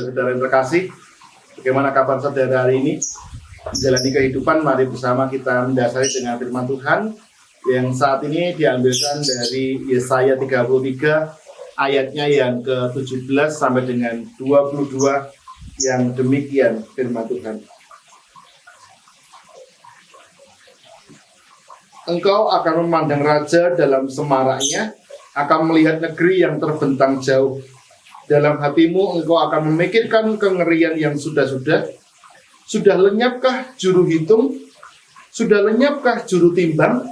Saudara-saudara yang terkasih, bagaimana kabar saudara hari ini? Menjalani kehidupan, mari bersama kita mendasari dengan firman Tuhan yang saat ini diambilkan dari Yesaya 33 ayatnya yang ke-17 sampai dengan 22 yang demikian firman Tuhan. Engkau akan memandang raja dalam semaraknya, akan melihat negeri yang terbentang jauh. Dalam hatimu engkau akan memikirkan kengerian yang sudah-sudah. Sudah lenyapkah juru hitung? Sudah lenyapkah juru timbang?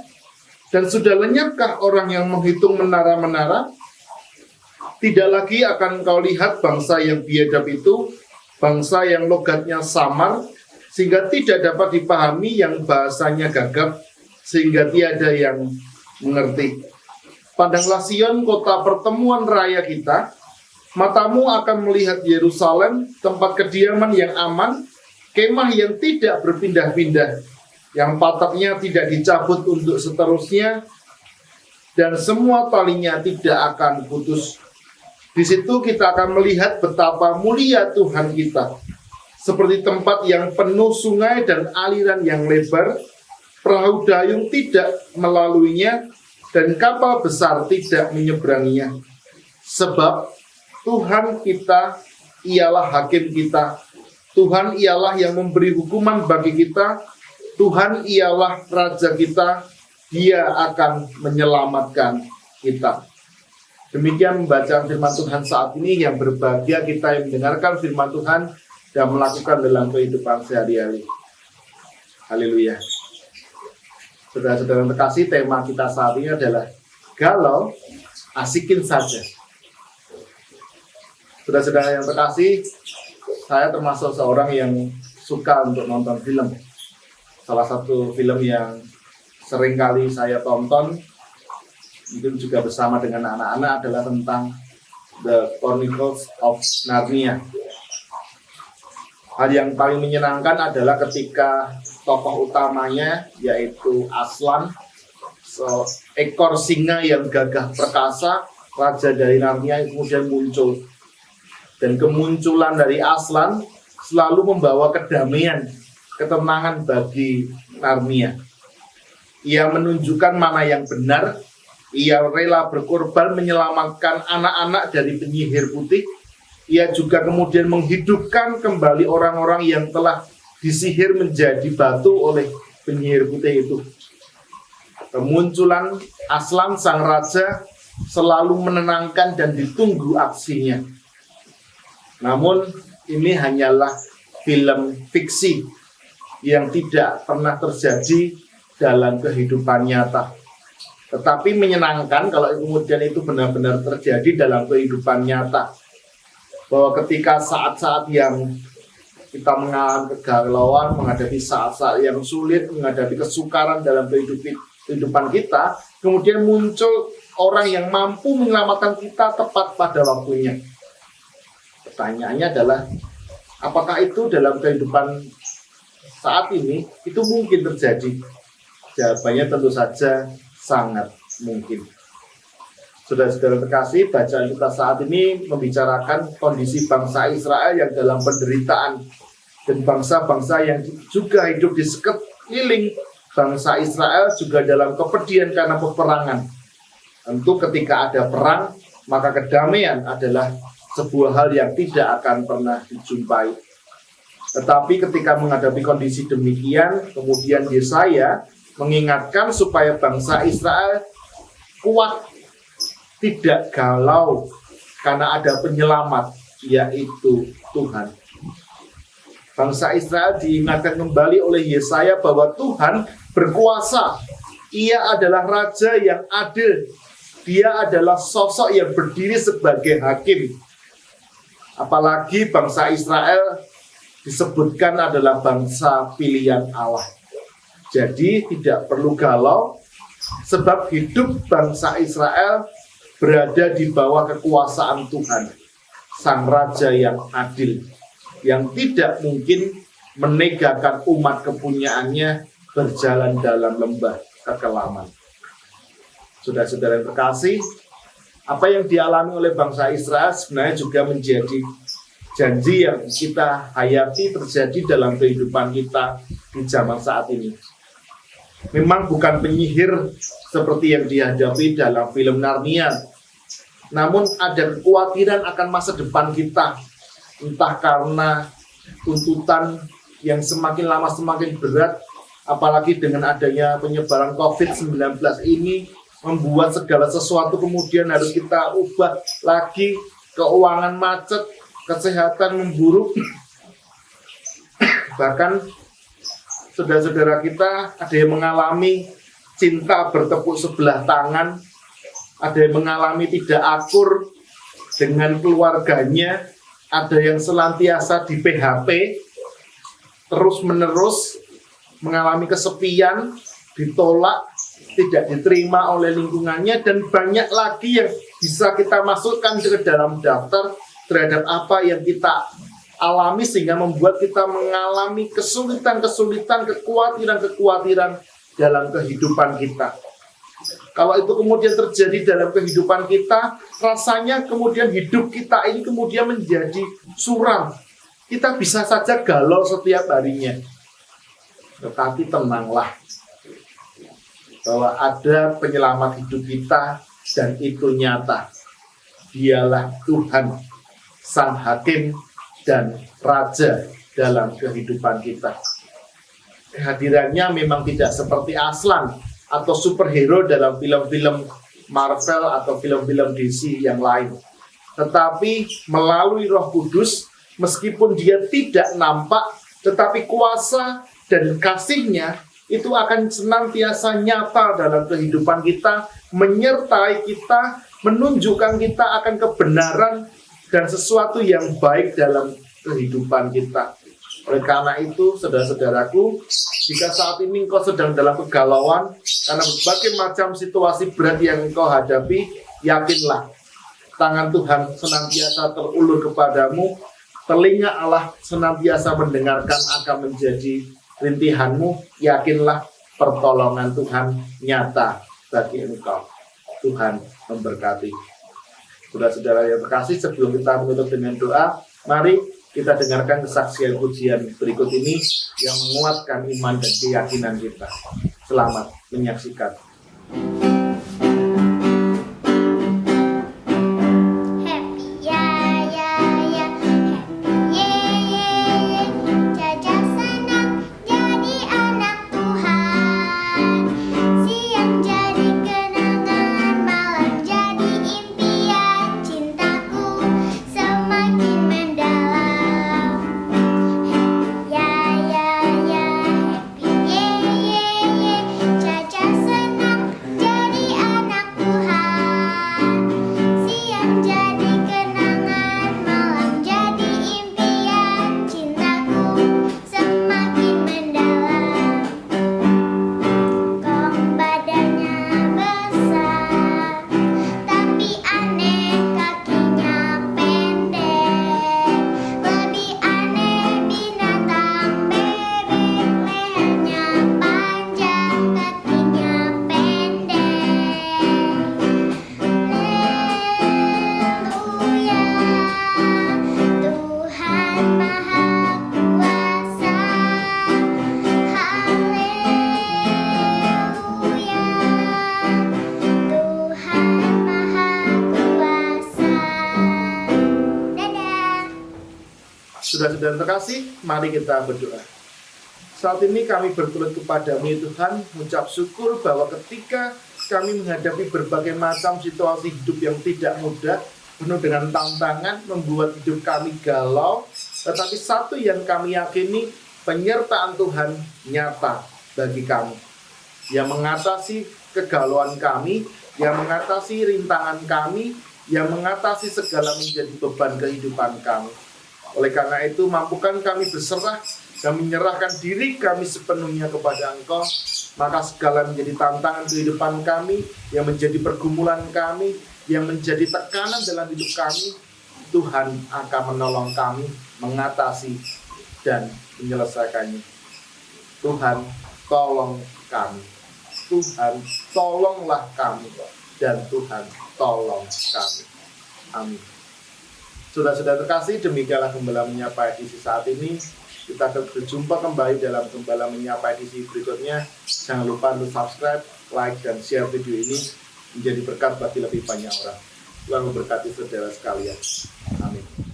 Dan sudah lenyapkah orang yang menghitung menara-menara? Tidak lagi akan kau lihat bangsa yang biadab itu, bangsa yang logatnya samar, sehingga tidak dapat dipahami, yang bahasanya gagap, sehingga tiada yang mengerti. Pandanglah Sion, kota pertemuan raya kita. Matamu akan melihat Yerusalem, tempat kediaman yang aman, kemah yang tidak berpindah-pindah, yang pataknya tidak dicabut untuk seterusnya, dan semua talinya tidak akan putus. Di situ kita akan melihat betapa mulia Tuhan kita, seperti tempat yang penuh sungai dan aliran yang lebar. Perahu dayung tidak melaluinya, dan kapal besar tidak menyeberanginya. Sebab Tuhan kita ialah hakim kita. Tuhan ialah yang memberi hukuman bagi kita. Tuhan ialah Raja kita. Dia akan menyelamatkan kita. Demikian membaca firman Tuhan saat ini, yang berbahagia kita yang mendengarkan firman Tuhan dan melakukan dalam kehidupan sehari-hari. Haleluya. Saudara-saudara yang terkasih, tema kita saat ini adalah galau, asikin saja. Saudara-saudara yang terkasih, saya termasuk seorang yang suka untuk nonton film. Salah satu film yang sering kali saya tonton, mungkin juga bersama dengan anak-anak, adalah tentang The Chronicles of Narnia. Hal yang paling menyenangkan adalah ketika tokoh utamanya, yaitu Aslan, seekor singa yang gagah perkasa, raja dari Narnia, kemudian muncul. Dan kemunculan dari Aslan selalu membawa kedamaian, ketenangan bagi Narnia. Ia menunjukkan mana yang benar. Ia rela berkorban menyelamatkan anak-anak dari penyihir putih. Ia juga kemudian menghidupkan kembali orang-orang yang telah disihir menjadi batu oleh penyihir putih itu. Kemunculan Aslan sang raja selalu menenangkan dan ditunggu aksinya. Namun ini hanyalah film fiksi yang tidak pernah terjadi dalam kehidupan nyata. Tetapi menyenangkan kalau kemudian itu benar-benar terjadi dalam kehidupan nyata. Bahwa ketika saat-saat yang kita mengalami kegalauan, menghadapi saat-saat yang sulit, menghadapi kesukaran dalam kehidupan kita, kemudian muncul orang yang mampu menyelamatkan kita tepat pada waktunya. Pertanyaannya adalah, apakah itu dalam kehidupan saat ini itu mungkin terjadi? Jawabannya tentu saja sangat mungkin. Saudara-saudara terkasih, bacaan kita saat ini membicarakan kondisi bangsa Israel yang dalam penderitaan, dan bangsa-bangsa yang juga hidup di sekeliling bangsa Israel juga dalam kepedihan karena peperangan. Tentu ketika ada perang, maka kedamaian adalah sebuah hal yang tidak akan pernah dijumpai. Tetapi ketika menghadapi kondisi demikian, kemudian Yesaya mengingatkan supaya bangsa Israel kuat, tidak galau, karena ada penyelamat, yaitu Tuhan. Bangsa Israel diingatkan kembali oleh Yesaya bahwa Tuhan berkuasa. Ia adalah raja yang adil. Dia adalah sosok yang berdiri sebagai hakim. Apalagi bangsa Israel disebutkan adalah bangsa pilihan Allah. Jadi tidak perlu galau, sebab hidup bangsa Israel berada di bawah kekuasaan Tuhan, sang raja yang adil, yang tidak mungkin menegakkan umat kepunyaannya berjalan dalam lembah kekelaman. Saudara-saudara yang terkasih, apa yang dialami oleh bangsa Israel sebenarnya juga menjadi janji yang kita hayati terjadi dalam kehidupan kita di zaman saat ini. Memang bukan penyihir seperti yang dihadapi dalam film Narnia, namun ada kekhawatiran akan masa depan kita, entah karena tuntutan yang semakin lama semakin berat, apalagi dengan adanya penyebaran COVID-19 ini membuat segala sesuatu kemudian harus kita ubah lagi, keuangan macet, kesehatan memburuk, bahkan saudara-saudara kita ada yang mengalami cinta bertepuk sebelah tangan, ada yang mengalami tidak akur dengan keluarganya, ada yang senantiasa di PHP, terus-menerus mengalami kesepian, ditolak, tidak diterima oleh lingkungannya, dan banyak lagi yang bisa kita masukkan ke dalam daftar terhadap apa yang kita alami sehingga membuat kita mengalami kesulitan-kesulitan, kekhawatiran-kekhawatiran dalam kehidupan kita. Kalau itu kemudian terjadi dalam kehidupan kita, rasanya kemudian hidup kita ini kemudian menjadi suram. Kita bisa saja galau setiap harinya. Tetapi tenanglah, bahwa ada penyelamat hidup kita dan itu nyata. Dialah Tuhan, Sang Hakim dan Raja dalam kehidupan kita. Kehadirannya memang tidak seperti Aslan atau superhero dalam film-film Marvel atau film-film DC yang lain. Tetapi melalui Roh Kudus, meskipun dia tidak nampak, tetapi kuasa dan kasih-Nya itu akan senantiasa nyata dalam kehidupan kita, menyertai kita, menunjukkan kita akan kebenaran dan sesuatu yang baik dalam kehidupan kita. Oleh karena itu, saudara-saudaraku, jika saat ini engkau sedang dalam kegalauan karena berbagai macam situasi berat yang engkau hadapi, yakinlah, tangan Tuhan senantiasa terulur kepadamu, telinga Allah senantiasa mendengarkan akan menjadi rintihanmu. Yakinlah, pertolongan Tuhan nyata bagi engkau. Tuhan memberkati. Saudara-saudara yang terkasih, sebelum kita menutup dengan doa, mari kita dengarkan kesaksian pujian berikut ini yang menguatkan iman dan keyakinan kita. Selamat menyaksikan. Saudara-saudara terkasih, mari kita berdoa. Saat ini kami bertobat kepadamu ya Tuhan, mengucap syukur bahwa ketika kami menghadapi berbagai macam situasi hidup yang tidak mudah, penuh dengan tantangan, membuat hidup kami galau, tetapi satu yang kami yakini, penyertaan Tuhan nyata bagi kami, yang mengatasi kegalauan kami, yang mengatasi rintangan kami, yang mengatasi segala menjadi beban kehidupan kami. Oleh karena itu, mampukan kami berserah dan menyerahkan diri kami sepenuhnya kepada Engkau, maka segala menjadi tantangan kehidupan kami, yang menjadi pergumulan kami, yang menjadi tekanan dalam hidup kami, Tuhan akan menolong kami mengatasi dan menyelesaikannya. Tuhan, tolong kami. Tuhan, tolonglah kami. Dan Tuhan, tolong kami. Amin. Saudara-saudara terkasih, demikianlah Gembala Menyapa edisi saat ini. Kita akan berjumpa kembali dalam Gembala Menyapa edisi berikutnya. Jangan lupa untuk subscribe, like, dan share video ini menjadi berkat bagi lebih banyak orang. Tuhan memberkati saudara sekalian. Amin.